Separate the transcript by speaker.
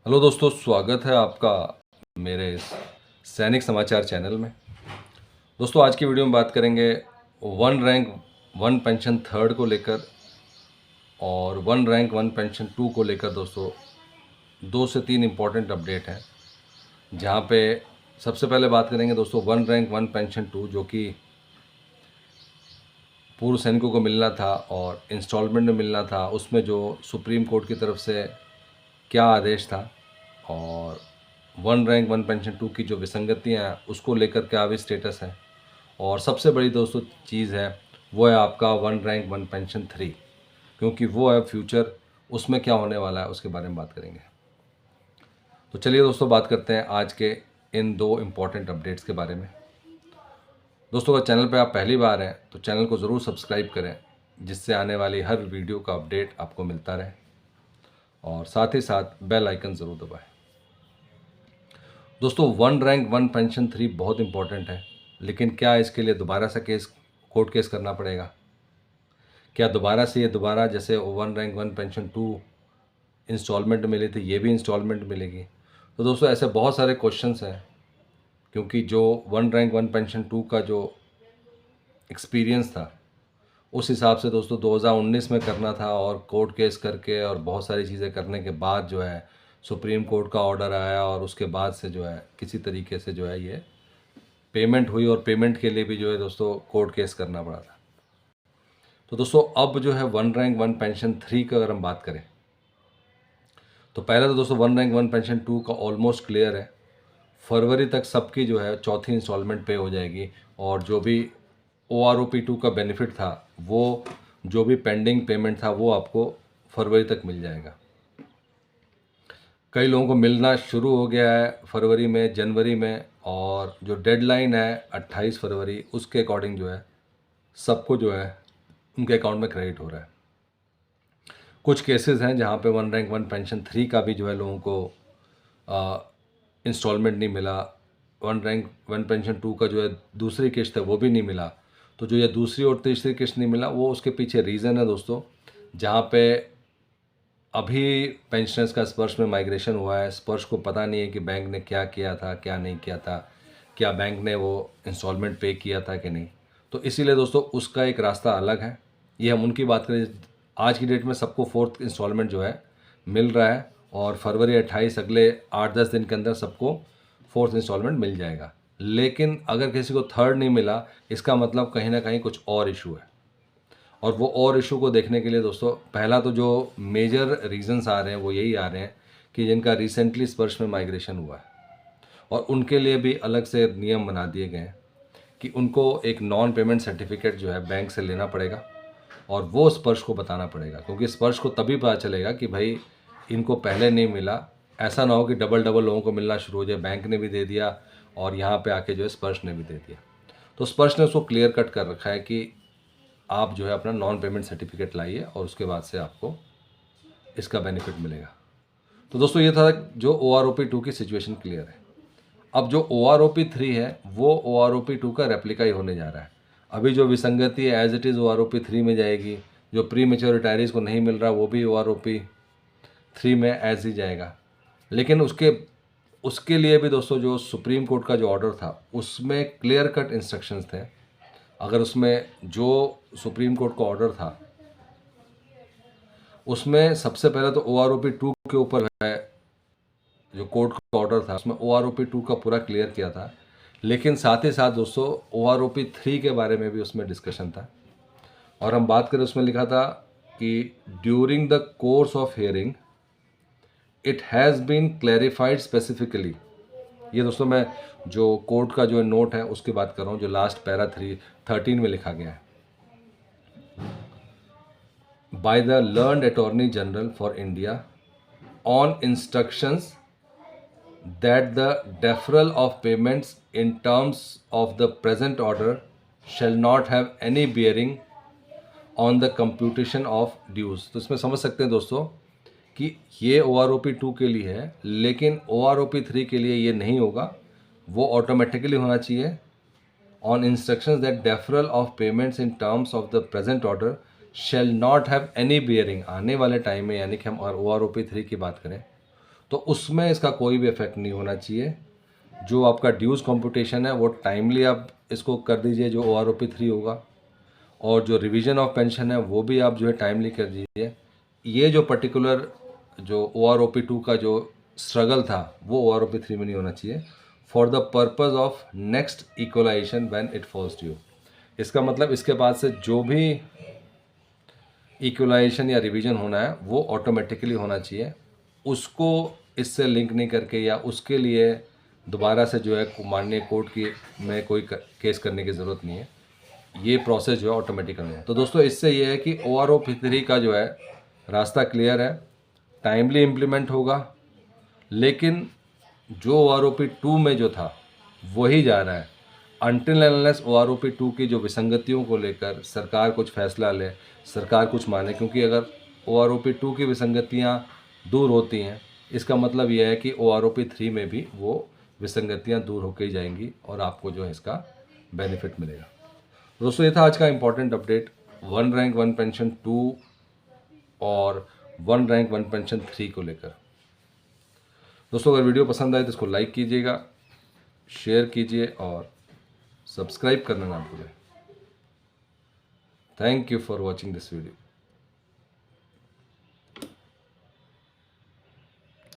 Speaker 1: Hello दोस्तों, स्वागत है आपका मेरे इस सैनिक समाचार चैनल में। दोस्तों, आज की वीडियो में बात करेंगे one rank one pension third को लेकर और one rank one pension two को लेकर। दोस्तों, 2 से 3 इम्पॉर्टेंट अपडेट हैं, जहां पे सबसे पहले बात करेंगे दोस्तों one rank one pension two, जो कि पूर्व सैनिकों को मिलना था और इंस्टॉलमेंट में मिलना था। उसमें जो सुप्रीम कोर्ट की तरफ से क्या आदेश था और one rank one pension two की जो विसंगतियाँ हैं उसको लेकर क्या अभी स्टेटस है। और सबसे बड़ी दोस्तों चीज़ है वो है आपका one rank one pension three, क्योंकि वो है फ्यूचर, उसमें क्या होने वाला है उसके बारे में बात करेंगे। तो चलिए दोस्तों, बात करते हैं आज के इन 2 इम्पॉर्टेंट अपडेट्स के बारे में। दोस्तों, अगर चैनल पर आप पहली बार हैं तो चैनल को ज़रूर सब्सक्राइब करें, जिससे आने वाली हर वीडियो का अपडेट आपको मिलता रहे, और साथ ही साथ बेल आइकन ज़रूर दबाएं। दोस्तों, one rank one pension three बहुत इंपॉर्टेंट है, लेकिन क्या इसके लिए दोबारा से कोर्ट केस करना पड़ेगा? क्या दोबारा से दोबारा जैसे one rank one pension two installment मिली थी, ये भी इंस्टॉलमेंट मिलेगी? तो दोस्तों, ऐसे बहुत सारे क्वेश्चंस हैं, क्योंकि जो one rank one pension two का जो एक्सपीरियंस था उस हिसाब से दोस्तों 2019 में करना था, और कोर्ट केस करके और बहुत सारी चीज़ें करने के बाद जो है सुप्रीम कोर्ट का ऑर्डर आया, और उसके बाद से जो है किसी तरीके से जो है ये पेमेंट हुई, और पेमेंट के लिए भी जो है दोस्तों कोर्ट केस करना पड़ा था। तो दोस्तों, अब जो है one rank one pension three का अगर हम बात करें तो पहले तो दोस्तों one rank one pension two का ऑलमोस्ट क्लियर है। फरवरी तक सबकी जो है चौथी इंस्टॉलमेंट पे हो जाएगी, और जो भी OROP 2 का बेनिफिट था, वो जो भी पेंडिंग पेमेंट था वो आपको फरवरी तक मिल जाएगा। कई लोगों को मिलना शुरू हो गया है फरवरी में, जनवरी में, और जो डेडलाइन है 28 फरवरी, उसके अकॉर्डिंग जो है सबको जो है उनके अकाउंट में क्रेडिट हो रहा है। कुछ केसेस हैं जहाँ पे one rank one pension three का भी जो है लोगों को इंस्टॉलमेंट नहीं मिला, one rank one pension two का जो है दूसरी किश्त है वो भी नहीं मिला। तो जो ये दूसरी और तीसरी किश्त नहीं मिला, वो उसके पीछे रीज़न है दोस्तों, जहाँ पे अभी पेंशनर्स का स्पर्श में माइग्रेशन हुआ है। स्पर्श को पता नहीं है कि बैंक ने क्या किया था, क्या नहीं किया था, क्या बैंक ने वो इंस्टॉलमेंट पे किया था कि नहीं। तो इसीलिए दोस्तों उसका एक रास्ता अलग है। ये हम उनकी बात करें, आज की डेट में सबको फोर्थ इंस्टॉलमेंट जो है मिल रहा है, और फरवरी 28 अगले 8-10 दिन के अंदर सबको फोर्थ इंस्टॉलमेंट मिल जाएगा। लेकिन अगर किसी को थर्ड नहीं मिला, इसका मतलब कहीं ना कहीं कुछ और इशू है। और वो और इशू को देखने के लिए दोस्तों, पहला तो जो मेजर रीजंस आ रहे हैं वो यही आ रहे हैं कि जिनका रिसेंटली स्पर्श में माइग्रेशन हुआ है, और उनके लिए भी अलग से नियम बना दिए गए हैं कि उनको एक नॉन पेमेंट सर्टिफिकेट जो है बैंक से लेना पड़ेगा, और वो स्पर्श को बताना पड़ेगा, क्योंकि स्पर्श को तभी पता चलेगा कि भाई इनको पहले नहीं मिला। ऐसा ना हो कि डबल डबल लोगों को मिलना शुरू हो जाए, बैंक ने भी दे दिया और यहाँ पे आके जो है स्पर्श ने भी दे दिया। तो स्पर्श ने उसको क्लियर कट कर रखा है कि आप जो है अपना नॉन पेमेंट सर्टिफिकेट लाइए, और उसके बाद से आपको इसका बेनिफिट मिलेगा। तो दोस्तों, ये था जो OROP 2 की सिचुएशन क्लियर है। अब जो OROP 3 है वो OROP 2 का रेप्लिका ही होने जा रहा है। अभी जो विसंगति है एज इट इज़ OROP 3 में जाएगी। जो प्री मेच्योर रिटायरीज को नहीं मिल रहा वो भी OROP 3 में एज ही जाएगा। लेकिन उसके उसके लिए भी दोस्तों जो सुप्रीम कोर्ट का जो ऑर्डर था उसमें क्लियर कट इंस्ट्रक्शंस थे। अगर उसमें जो सुप्रीम कोर्ट का ऑर्डर था उसमें सबसे पहले तो OROP 2 के ऊपर है, जो कोर्ट का ऑर्डर था उसमें OROP 2 का पूरा क्लियर किया था। लेकिन साथ ही साथ दोस्तों OROP 3 के बारे में भी उसमें डिस्कशन था, और हम बात करें उसमें लिखा था कि during the course of hearing it has been clarified specifically. ये दोस्तों मैं जो कोर्ट का जो नोट है उसकी बात कर रहा हूँ, जो लास्ट पैरा 13 में लिखा गया है। By the learned attorney general for India on instructions that the deferral of payments in terms of the present order shall not have any bearing on the computation of dues। तो इसमें समझ सकते हैं दोस्तों कि ये OROP 2 के लिए है, लेकिन OROP 3 के लिए ये नहीं होगा। वो ऑटोमेटिकली होना चाहिए। On instructions that deferral of payments in terms of the present order shall not have any bearing. आने वाले टाइम में, यानी कि हम OROP 3 की बात करें तो उसमें इसका कोई भी इफेक्ट नहीं होना चाहिए। जो आपका ड्यूज़ कंप्यूटेशन है वो टाइमली आप इसको कर दीजिए, जो OROP3 होगा, और जो रिवीजन ऑफ पेंशन है वो भी आप जो है टाइमली कर दीजिए। ये जो पर्टिकुलर जो OROP2 का जो स्ट्रगल था वो OROP3 में नहीं होना चाहिए, for the purpose of next equalisation when it falls due. इसका मतलब इसके बाद से जो भी इक्वलाइजेशन या रिवीजन होना है वो ऑटोमेटिकली होना चाहिए, उसको इससे लिंक नहीं करके या उसके लिए दोबारा से जो है माननीय कोर्ट की में कोई केस करने की ज़रूरत नहीं है। ये प्रोसेस जो है ऑटोमेटिक करना है। तो दोस्तों इससे ये है कि OROP3 का जो है रास्ता क्लियर है, टाइमली इम्प्लीमेंट होगा, लेकिन जो OROP2 में जो था वही जा रहा है। अनटिल अनलेस OROP2 की जो विसंगतियों को लेकर सरकार कुछ फैसला ले, सरकार कुछ माने, क्योंकि अगर OROP2 की विसंगतियां दूर होती हैं, इसका मतलब यह है कि OROP3 में भी वो विसंगतियां दूर होकर ही जाएंगी और आपको जो है इसका बेनिफिट मिलेगा। दोस्तों ये था आज का इम्पोर्टेंट अपडेट 1 रैंक 1 पेंशन 2 और 1 रैंक 1 पेंशन 3 को लेकर। दोस्तों अगर वीडियो पसंद आए तो इसको लाइक कीजिएगा, शेयर कीजिए और सब्सक्राइब करना ना भूलें। Thank you for watching this video.